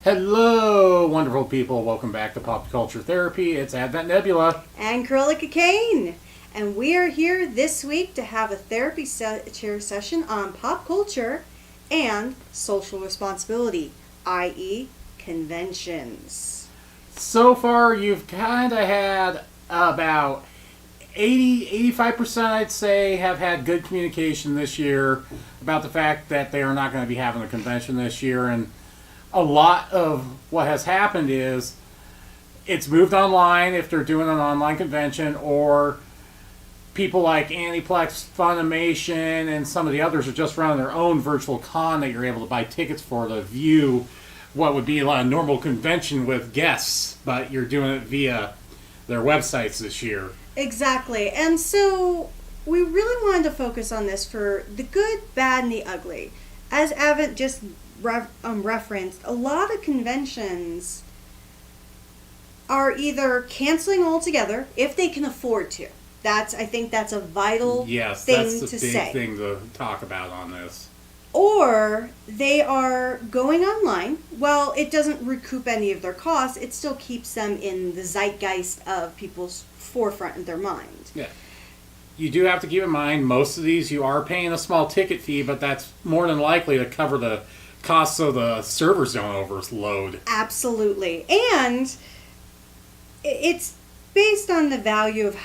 Hello, wonderful people. Welcome back to Pop Culture Therapy. It's Advent Nebula. And Cruellica Kain. And we are here this week to have a therapy chair session on pop culture and social responsibility, i.e. conventions. So far, you've kind of had about 85%, I'd say, have had good communication this year about the fact that they are not going to be having a convention this year. And a lot of what has happened is it's moved online if they're doing an online convention, or people like Aniplex, Funimation, and some of the others are just running their own virtual con that you're able to buy tickets for to view what would be a normal convention with guests, but you're doing it via their websites this year. Exactly. And so we really wanted to focus on this for the good, bad, and the ugly. As Avent just referenced, a lot of conventions are either canceling altogether if they can afford to. I think that's a vital thing to say. Yes, that's the big thing to talk about on this. Or they are going online. Well, it doesn't recoup any of their costs. It still keeps them in the zeitgeist of people's forefront of their mind. Yeah. You do have to keep in mind, most of these you are paying a small ticket fee, but that's more than likely to cover the costs so the servers don't overload. Absolutely. And it's based on the value of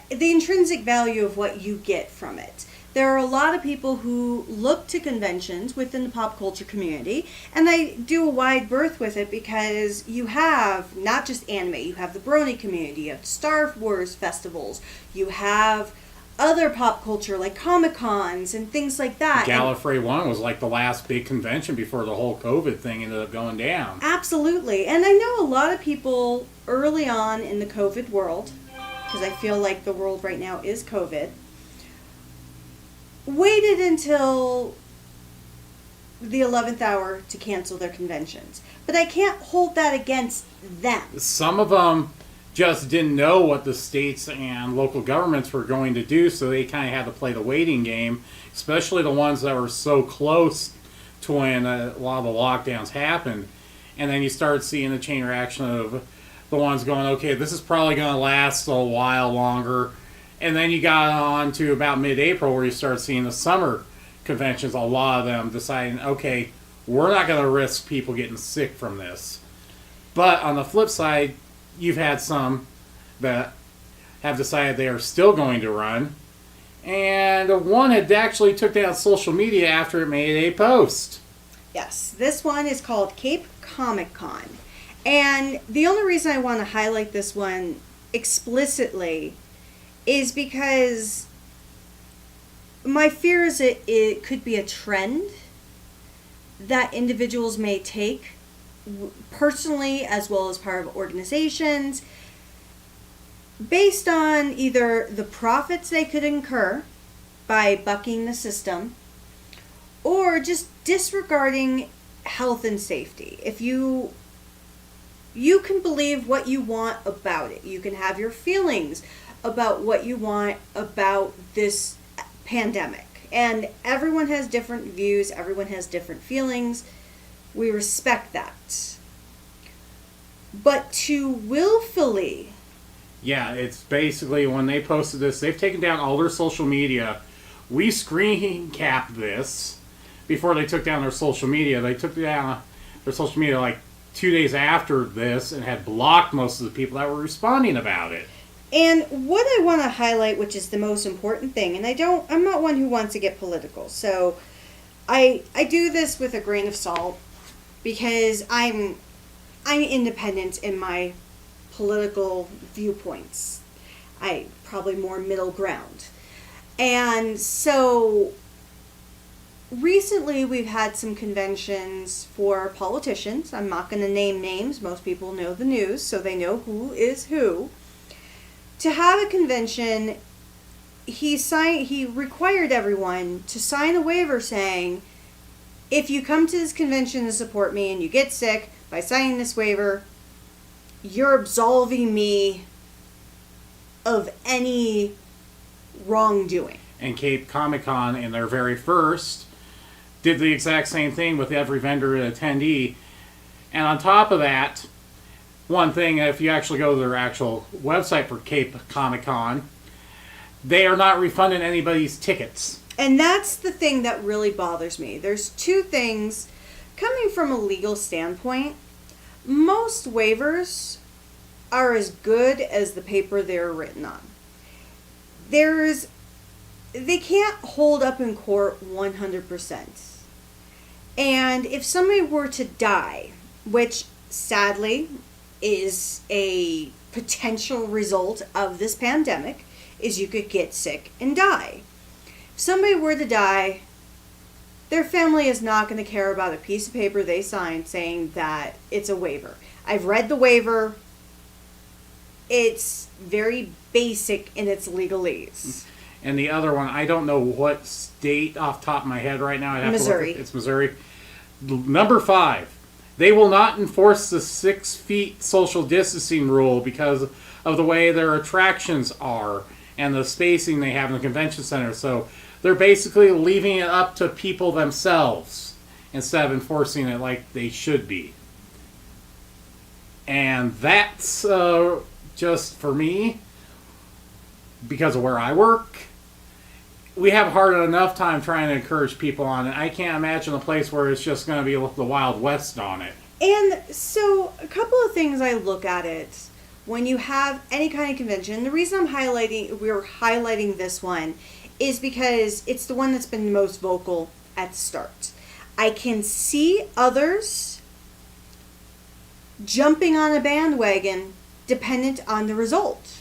the intrinsic value of what you get from it. There are a lot of people who look to conventions within the pop culture community, and they do a wide berth with it because you have not just anime, you have the Brony community, you have Star Wars festivals, you have other pop culture like Comic-Cons and things like that. Gallifrey 1 was like the last big convention before the whole COVID thing ended up going down. Absolutely. And I know a lot of people early on in the COVID world, because I feel like the world right now is COVID, waited until the 11th hour to cancel their conventions. But I can't hold that against them. Some of them just didn't know what the states and local governments were going to do, so they kind of had to play the waiting game, especially the ones that were so close to when a lot of the lockdowns happened. And then you start seeing the chain reaction of the ones going, okay, this is probably going to last a while longer. And then you got on to about mid-April where you start seeing the summer conventions, a lot of them deciding, okay, we're not going to risk people getting sick from this. But on the flip side, you've had some that have decided they are still going to run. And one had actually took down social media after it made a post. Yes, this one is called Cape Comic Con. And the only reason I want to highlight this one explicitly is because my fear is it could be a trend that individuals may take personally as well as part of organizations based on either the profits they could incur by bucking the system or just disregarding health and safety. If you can believe what you want about it. You can have your feelings about what you want about this pandemic. And everyone has different views, everyone has different feelings. We respect that. But to willfully... Yeah, it's basically when they posted this, they've taken down all their social media. We screen capped this before they took down their social media. They took down their social media like 2 days after this and had blocked most of the people that were responding about it. And what I want to highlight, which is the most important thing, and I'm not one who wants to get political, so I do this with a grain of salt because I'm independent in my political viewpoints. I probably more middle ground. And so recently we've had some conventions for politicians. I'm not going to name names. Most people know the news, so they know who is who. To have a convention, he required everyone to sign a waiver saying, if you come to this convention to support me and you get sick, by signing this waiver, you're absolving me of any wrongdoing. And Cape Comic Con, in their very first, did the exact same thing with every vendor and attendee. And on top of that, one thing, if you actually go to their actual website for Cape Comic Con, they are not refunding anybody's tickets. And that's the thing that really bothers me. There's two things. Coming from a legal standpoint, most waivers are as good as the paper they're written on. They can't hold up in court 100%. And if somebody were to die, which sadly is a potential result of this pandemic, is you could get sick and die. If somebody were to die, their family is not going to care about a piece of paper they signed saying that it's a waiver. I've read the waiver. It's very basic in its legalese. And the other one, I don't know what state off the top of my head right now. I'd have Missouri. To look it's Missouri. Number 5. They will not enforce the 6 feet social distancing rule because of the way their attractions are and the spacing they have in the convention center. So they're basically leaving it up to people themselves instead of enforcing it like they should be. And that's just for me, because of where I work, we have a hard enough time trying to encourage people on it. I can't imagine a place where it's just going to be the Wild West on it. And so a couple of things I look at it when you have any kind of convention. The reason we're highlighting this one is because it's the one that's been most vocal at the start. I can see others jumping on a bandwagon dependent on the result.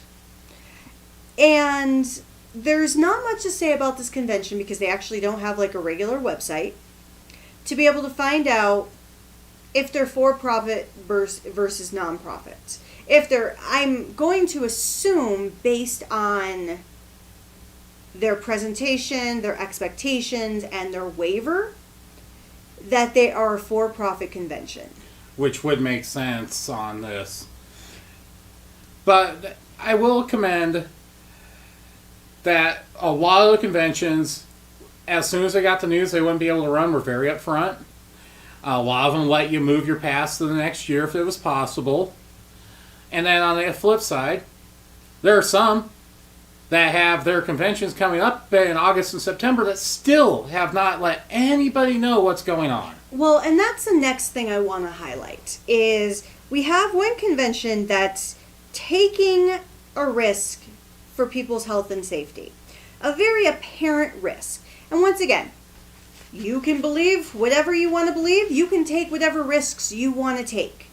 And there's not much to say about this convention because they actually don't have like a regular website to be able to find out if they're for-profit versus non-profit. I'm going to assume based on their presentation, their expectations, and their waiver that they are a for-profit convention. Which would make sense on this. But I will commend that a lot of the conventions, as soon as they got the news they wouldn't be able to run, were very upfront. A lot of them let you move your pass to the next year if it was possible. And then on the flip side, there are some that have their conventions coming up in August and September that still have not let anybody know what's going on. Well, and that's the next thing I want to highlight, is we have one convention that's taking a risk for people's health and safety. A very apparent risk. And once again, you can believe whatever you want to believe. You can take whatever risks you want to take.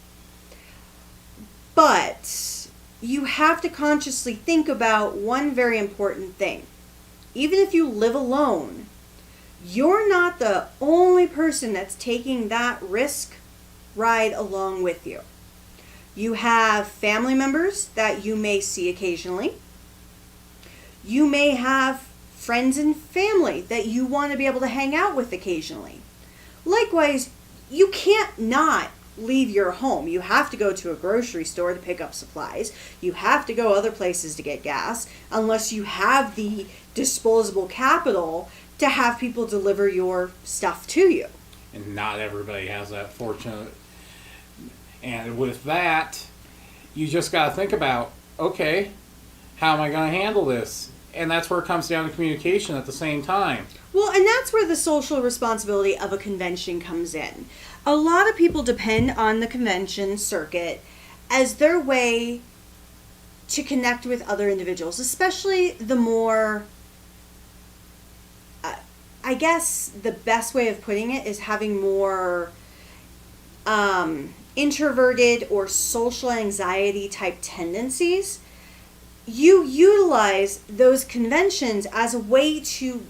But you have to consciously think about one very important thing. Even if you live alone, you're not the only person that's taking that risk ride along with you. You have family members that you may see occasionally. You may have friends and family that you want to be able to hang out with occasionally. Likewise, you can't not leave your home. You have to go to a grocery store to pick up supplies. You have to go other places to get gas, unless you have the disposable capital to have people deliver your stuff to you. And not everybody has that fortune. And with that, you just got to think about, okay, how am I going to handle this? And that's where it comes down to communication at the same time. Well, and that's where the social responsibility of a convention comes in. A lot of people depend on the convention circuit as their way to connect with other individuals, especially the more, I guess the best way of putting it is having more introverted or social anxiety type tendencies. You utilize those conventions as a way to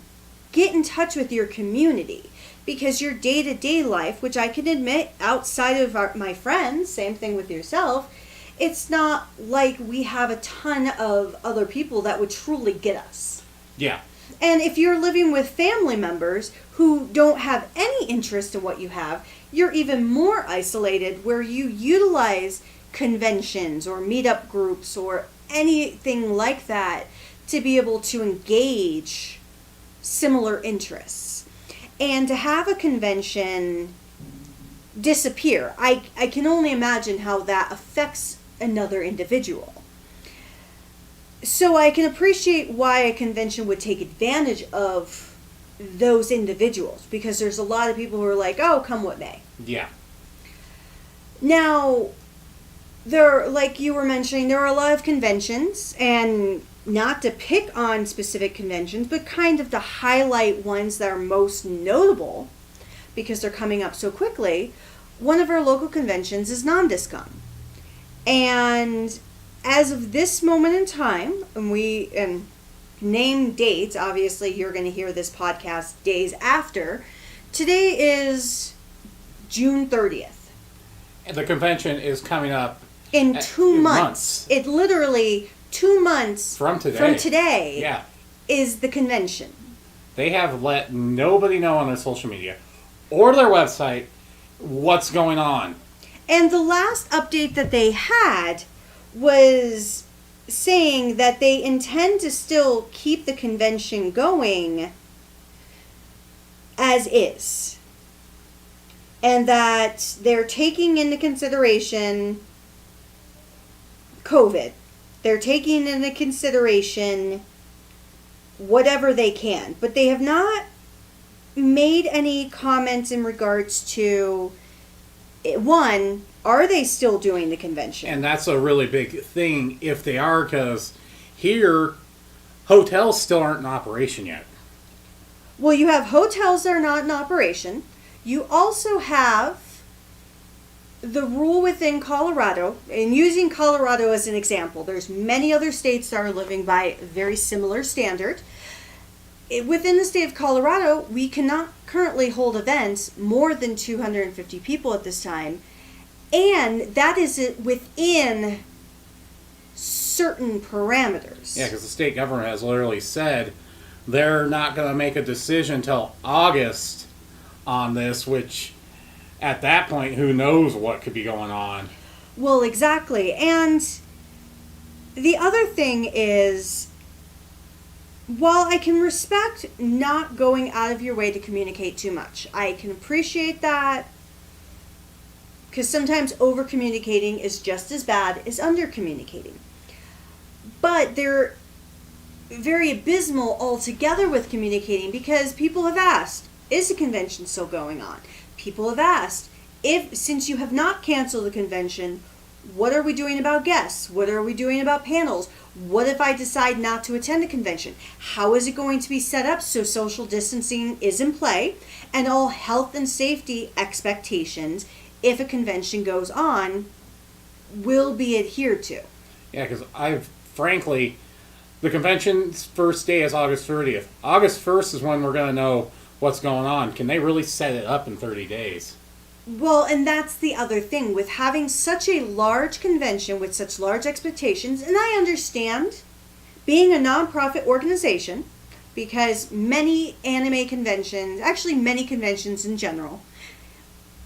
get in touch with your community, because your day-to-day life, which I can admit outside of my friends, same thing with yourself, it's not like we have a ton of other people that would truly get us. Yeah. And if you're living with family members who don't have any interest in what you have, you're even more isolated, where you utilize conventions or meetup groups or anything like that to be able to engage similar interests. And to have a convention disappear. I can only imagine how that affects another individual. So I can appreciate why a convention would take advantage of those individuals, because there's a lot of people who are like, oh, come what may. Yeah. Now, like you were mentioning, there are a lot of conventions, and not to pick on specific conventions, but kind of to highlight ones that are most notable because they're coming up so quickly. One of our local conventions is NonDiscon. And as of this moment in time, and name dates, obviously you're going to hear this podcast days after, today is June 30th. And the convention is coming up in 2 months. It literally 2 months from today. Yeah. Is the convention. They have let nobody know on their social media or their website what's going on. And the last update that they had was saying that they intend to still keep the convention going as is. And that they're taking into consideration COVID. They're taking into consideration whatever they can. But they have not made any comments in regards to, one, are they still doing the convention? And that's a really big thing if they are, because here, hotels still aren't in operation yet. Well, you have hotels that are not in operation. You also have the rule within Colorado, and using Colorado as an example, there's many other states that are living by a very similar standard. Within the state of Colorado, we cannot currently hold events more than 250 people at this time, and that is within certain parameters. Yeah, because the state government has literally said they're not going to make a decision until August on this, which at that point, who knows what could be going on. Well, exactly. And the other thing is, while I can respect not going out of your way to communicate too much, I can appreciate that, because sometimes over-communicating is just as bad as under-communicating. But they're very abysmal altogether with communicating, because people have asked, is the convention still going on? People have asked, since you have not canceled the convention, what are we doing about guests? What are we doing about panels? What if I decide not to attend the convention? How is it going to be set up so social distancing is in play and all health and safety expectations, if a convention goes on, will be adhered to? Yeah, because frankly, the convention's first day is August 30th. August 1st is when we're going to know what's going on. Can they really set it up in 30 days? Well, and that's the other thing. With having such a large convention with such large expectations, and I understand being a nonprofit organization, because many anime conventions, actually many conventions in general,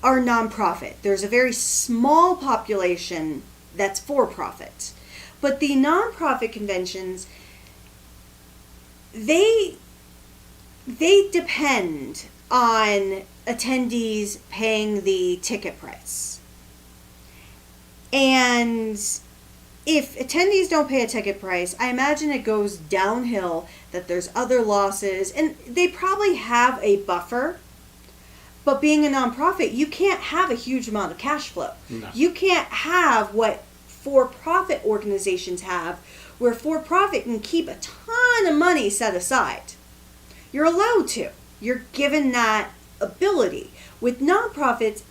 are nonprofit. There's a very small population that's for-profit. But the nonprofit conventions, they depend on attendees paying the ticket price. And if attendees don't pay a ticket price, I imagine it goes downhill, that there's other losses, and they probably have a buffer. But being a nonprofit, you can't have a huge amount of cash flow. No. You can't have what for-profit organizations have, where for-profit can keep a ton of money set aside. You're allowed to. You're given that ability. With nonprofits,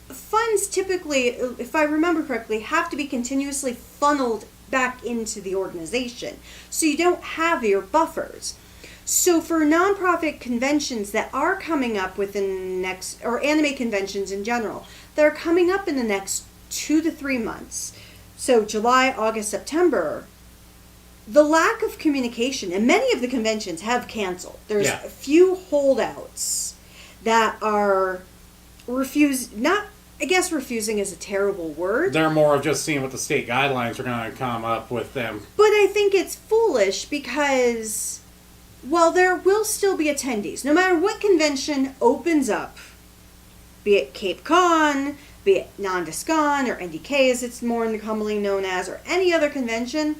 funds typically, if I remember correctly, have to be continuously funneled back into the organization. So you don't have your buffers. So for nonprofit conventions that are coming up within the next, or anime conventions in general, that are coming up in the next 2 to 3 months, so July, August, September, the lack of communication, and many of the conventions have canceled. There's a few holdouts that are refusing is a terrible word. They're more of just seeing what the state guidelines are going to come up with them. But I think it's foolish because, well, there will still be attendees. No matter what convention opens up be it Cape Con, be it NondisCon or NDK as it's more commonly known as, or any other convention,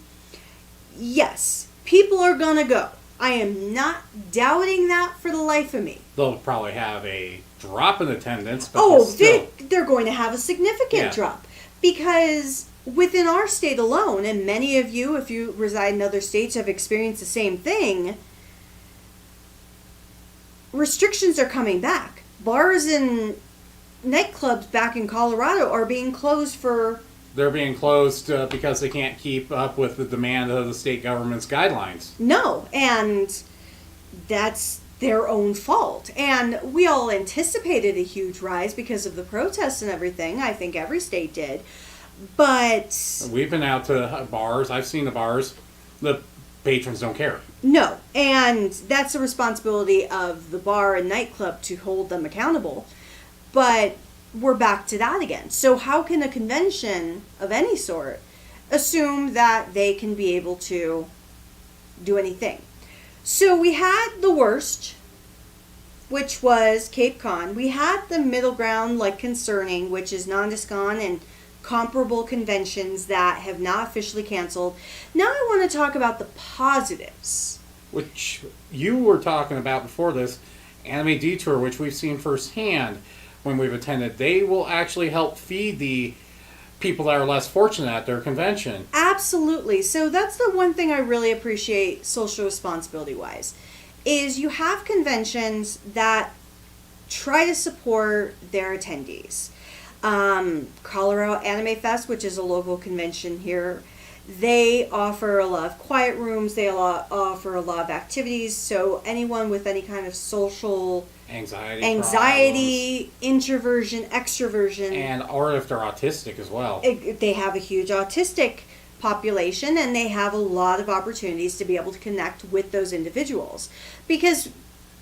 yes, people are going to go. I am not doubting that for the life of me. They'll probably have a drop in attendance, but they're going to have a significant drop. Because within our state alone, and many of you, if you reside in other states, have experienced the same thing, restrictions are coming back. Bars and nightclubs back in Colorado are being closed for... They're being closed because they can't keep up with the demand of the state government's guidelines. No, and that's their own fault. And we all anticipated a huge rise because of the protests and everything. I think every state did. But... We've been out to bars. I've seen the bars. The patrons don't care. No, and that's the responsibility of the bar and nightclub to hold them accountable. But we're back to that again. So how can a convention of any sort assume that they can be able to do anything? So we had the worst, which was Cape Con. We had the middle ground, like concerning, which is NondisCon and comparable conventions that have not officially canceled. Now I want to talk about the positives. Which you were talking about before this, Anime Detour, which we've seen firsthand when we've attended. They will actually help feed the people that are less fortunate at their convention. Absolutely. So that's the one thing I really appreciate social responsibility wise, is you have conventions that try to support their attendees. Colorado Anime Fest, which is a local convention here, they offer a lot of quiet rooms. They offer a lot of activities. So anyone with any kind of social anxiety, introversion, extroversion, and or if they're autistic as well, they have a huge autistic population, and they have a lot of opportunities to be able to connect with those individuals, because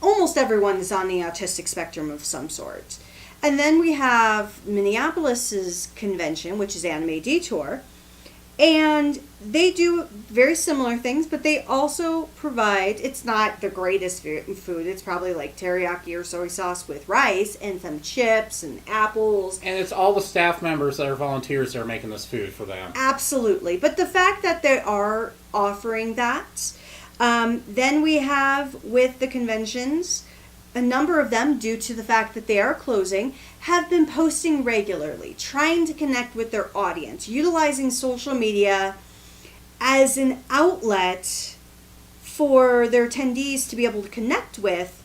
almost everyone is on the autistic spectrum of some sort. And then we have Minneapolis's convention, which is Anime Detour. And they do very similar things, but they also provide, it's not the greatest food. It's probably like teriyaki or soy sauce with rice and some chips and apples. And it's all the staff members that are volunteers that are making this food for them. Absolutely. But the fact that they are offering that, then we have with the conventions, a number of them, due to the fact that they are closing, have been posting regularly, trying to connect with their audience, utilizing social media as an outlet for their attendees to be able to connect with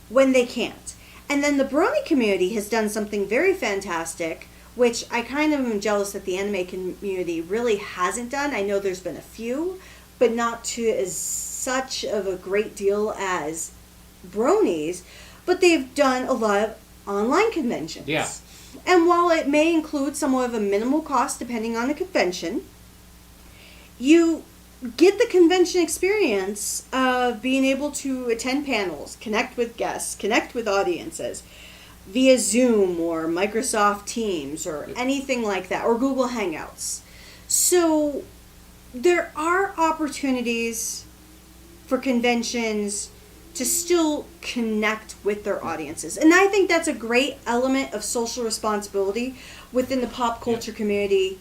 when they can't. And then the Brony community has done something very fantastic, which I kind of am jealous that the anime community really hasn't done. I know there's been a few, but not to as such of a great deal as Bronies, but they've done a lot of online conventions. Yeah. And while it may include somewhat of a minimal cost depending on the convention, you get the convention experience of being able to attend panels, connect with guests, connect with audiences via Zoom or Microsoft Teams or anything like that, or Google Hangouts. So there are opportunities for conventions to still connect with their audiences. And I think that's a great element of social responsibility within the pop culture community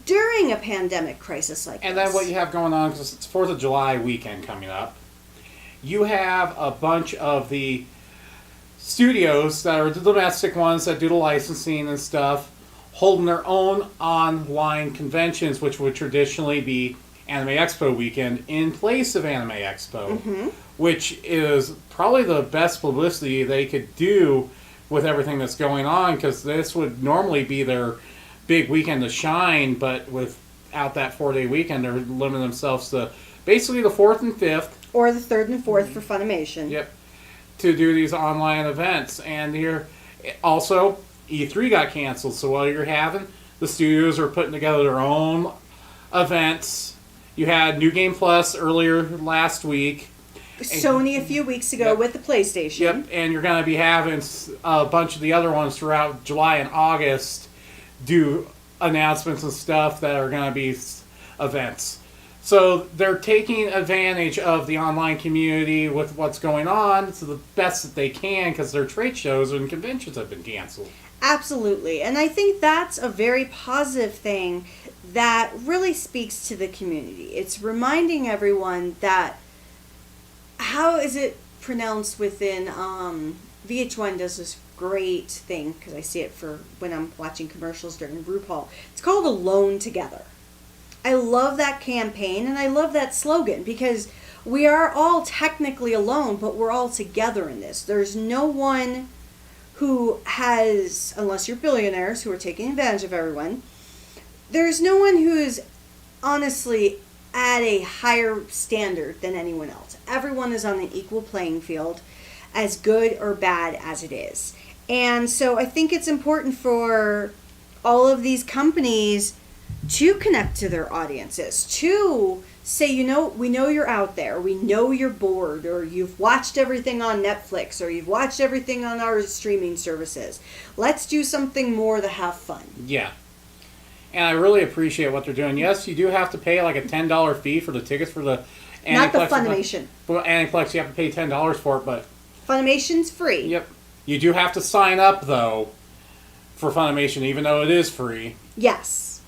during a pandemic crisis like this. And then what you have going on, because it's 4th of July weekend coming up, you have a bunch of the studios that are the domestic ones that do the licensing and stuff, holding their own online conventions, which would traditionally be Anime Expo weekend in place of Anime Expo, which is probably the best publicity they could do with everything that's going on, because this would normally be their big weekend to shine, but without that 4-day weekend, they're limiting themselves to basically the 4th and 5th. Or the 3rd and 4th for Funimation. Yep. To do these online events. And here, also, E3 got canceled, so while you're having, the studios are putting together their own events. You had New Game Plus earlier last week. Sony a few weeks ago with the PlayStation. Yep, and you're going to be having a bunch of the other ones throughout July and August do announcements and stuff that are going to be events. So they're taking advantage of the online community with what's going on to the best that they can because their trade shows and conventions have been canceled. Absolutely. And I think that's a very positive thing that really speaks to the community. It's reminding everyone that, how is it pronounced within, VH1 does this great thing, because I see it for when I'm watching commercials during RuPaul. It's called Alone Together. I love that campaign and I love that slogan because we are all technically alone, but we're all together in this. There's no one who has, unless you're billionaires who are taking advantage of everyone, there's no one who is honestly at a higher standard than anyone else. Everyone is on an equal playing field, as good or bad as it is. And so I think it's important for all of these companies to connect to their audiences, to say, you know, we know you're out there, we know you're bored, or you've watched everything on Netflix, or you've watched everything on our streaming services. Let's do something more to have fun. Yeah. And I really appreciate what they're doing. Yes, you do have to pay like a $10 fee for the tickets for the Aniplex. Not the Funimation. For Aniplex, you have to pay $10 for it, but... Funimation's free. Yep. You do have to sign up, though, for Funimation, even though it is free. Yes.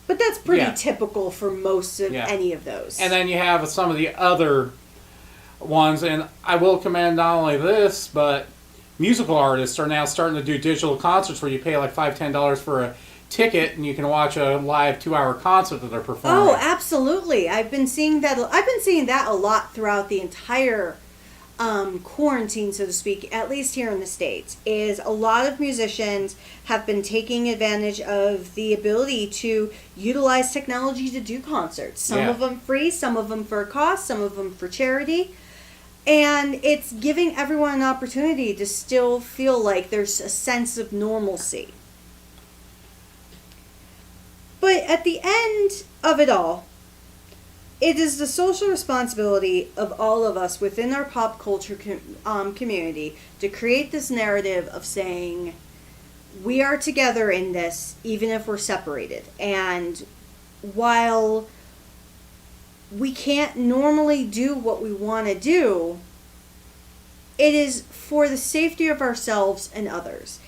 But that's pretty typical for most of any of those. And then you have some of the other ones, and I will commend not only this, but musical artists are now starting to do digital concerts where you pay like $5, $10 for a ticket, and you can watch a live 2-hour concert that they're performing. Oh, absolutely! I've been seeing that a lot throughout the entire quarantine, so to speak, at least here in the States, is a lot of musicians have been taking advantage of the ability to utilize technology to do concerts. Some of them free, some of them for a cost, some of them for charity. And it's giving everyone an opportunity to still feel like there's a sense of normalcy. But at the end of it all, it is the social responsibility of all of us within our pop culture community to create this narrative of saying we are together in this even if we're separated. And while we can't normally do what we want to do, it is for the safety of ourselves and others.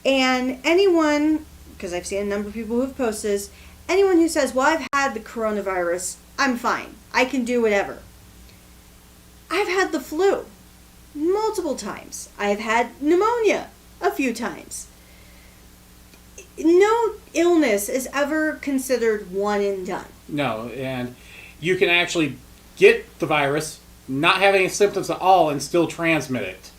And anyone, because I've seen a number of people who've posted this, anyone who says, well, I've had the coronavirus, I'm fine, I can do whatever. I've had the flu multiple times. I've had pneumonia a few times. No illness is ever considered one and done. No, and you can actually get the virus, not have any symptoms at all, and still transmit it.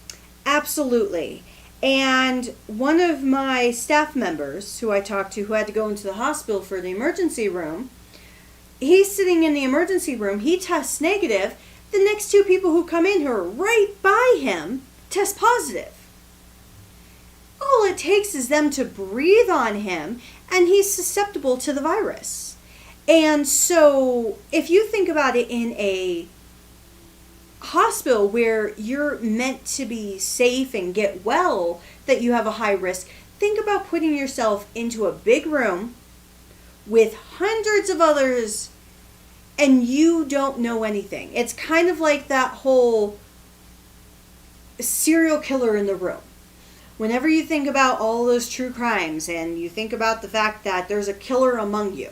Absolutely. And one of my staff members who I talked to who had to go into the hospital for the emergency room, he's sitting in the emergency room, he tests negative. The next two people who come in who are right by him test positive. All it takes is them to breathe on him and he's susceptible to the virus. And so if you think about it in a hospital where you're meant to be safe and get well, that you have a high risk, think about putting yourself into a big room with hundreds of others and you don't know anything. It's kind of like that whole serial killer in the room. Whenever you think about all those true crimes and you think about the fact that there's a killer among you,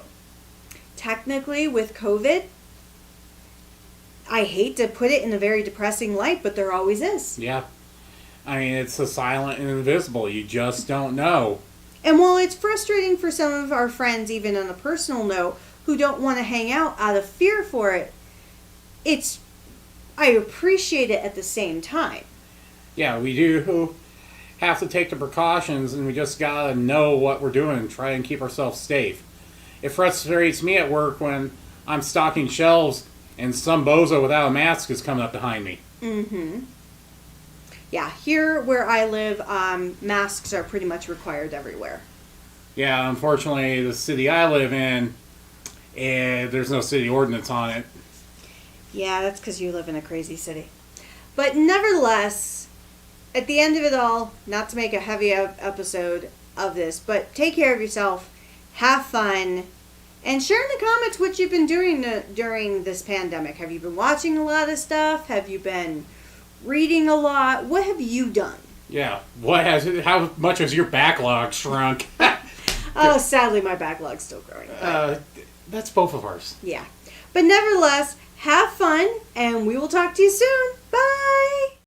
technically with COVID, I hate to put it in a very depressing light, but there always is. Yeah. I mean, it's a silent and invisible. You just don't know. And while it's frustrating for some of our friends, even on a personal note, who don't want to hang out out of fear for it, I appreciate it at the same time. Yeah, we do have to take the precautions, and we just gotta know what we're doing and try and keep ourselves safe. It frustrates me at work when I'm stocking shelves and some bozo without a mask is coming up behind me. Mm-hmm. Yeah, here where I live, masks are pretty much required everywhere. Yeah, unfortunately, the city I live in, there's no city ordinance on it. Yeah, that's because you live in a crazy city. But nevertheless, at the end of it all, not to make a heavy episode of this, but take care of yourself, have fun, And share in the comments what you've been doing during this pandemic. Have you been watching a lot of stuff? Have you been reading a lot? What have you done? Yeah. How much has your backlog shrunk? Oh, sadly, my backlog's still growing. That's both of ours. Yeah. But nevertheless, have fun, and we will talk to you soon. Bye!